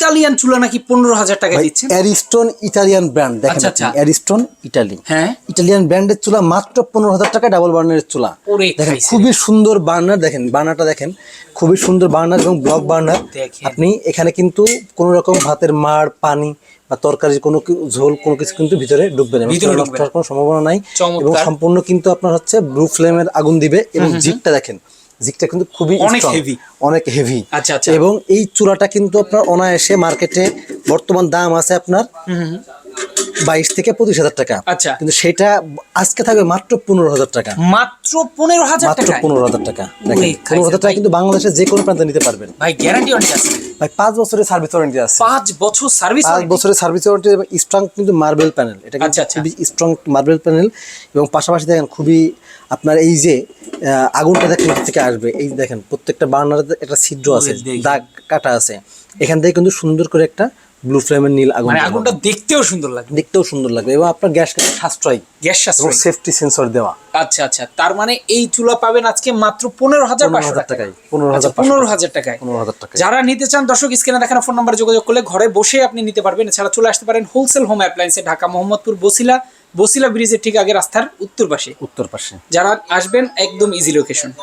Italian চুলা নাকি 15,000 টাকা দিচ্ছেন? অ্যারিস্টন ইটালিয়ান ব্র্যান্ড, দেখেন অ্যারিস্টন ইটালি, হ্যাঁ ইটালিয়ান ব্র্যান্ডের চুলা মাত্র 15,000 টাকা, ডাবল বার্নারের চুলা। দেখেন খুবই সুন্দর বার্নার, দেখেন বার্নারটা দেখেন, খুবই সুন্দর বার্নার এবং ব্লক বার্নার। আপনি এখানে কিন্তু কোনো রকম ভাতের মাড়, পানি বা তরকারির কোনো ঝোল কোনো কিছু কিন্তু ভিতরে ঢুকবে না, নষ্ট হওয়ার কোনো সম্ভাবনা নাই। এবং সম্পূর্ণ কিন্তু আপনার হচ্ছে ব্লু ফ্লেমের আগুন দিবে। এবং জিগটা দেখেন, জিগটা কিন্তু খুবই অনেক হেভি। এবং এই চুলাটা কিন্তু আপনার অনায়াসে মার্কেটে বর্তমান দাম আছে আপনার 22 থেকে 25,000 টাকা। আচ্ছা, কিন্তু সেটা আজকে থাকবে মাত্র 15,000 টাকা। মাত্র 15,000 টাকা? মাত্র 15,000 টাকা। 15,000 টাকা কিন্তু বাংলাদেশের যে কোনো প্রান্তে নিতে পারবেন। ভাই গ্যারান্টি ওয়ারেন্টি আছে? ভাই 5 বছরের সার্ভিস ওয়ারেন্টি আছে। 5 বছর সার্ভিস? 5 বছরের সার্ভিস ওয়ারেন্টি এবং স্ট্রং কিন্তু মার্বেল প্যানেল, এটা কিন্তু খুবই স্ট্রং মার্বেল প্যানেল। এবং পাশাপাশি দেখেন খুবই আপনার এই যে আগুনটা দেখেন থেকে আসবে, এই দেখেন প্রত্যেকটা বার্নারে একটা ছিদ্র আছে, দাগ কাটা আছে, এখান থেকে কিন্তু সুন্দর করে একটা ব্লু ফ্লেমের নীল আগুন, মানে আগুনটা দেখতেও সুন্দর লাগবে, দেখতেও সুন্দর লাগবে। এবং আপনার গ্যাস কিন্তু সাশ্রয়ী, গ্যাস সাশ্রয়ী, সেফটি সেন্সর দেওয়া। আচ্ছা আচ্ছা, তার মানে এই চুলা পাবেন আজকে মাত্র 15,500 টাকায়। 15,000 টাকায়। 15,000 টাকা। যারা নিতে চান দর্শক স্ক্রিনে দেখানো ফোন নাম্বারে যোগাযোগ করলে ঘরে বসে আপনি নিতে পারবেন। এছাড়া চলে আসতে পারেন হোলসেল হোম অ্যাপ্লায়েন্সে, ঢাকা মোহাম্মদপুর বসিলা ব্রিজের ঠিক আগে রাস্তার উত্তর পাশে। যারা আসবেন একদম ইজি লোকেশন।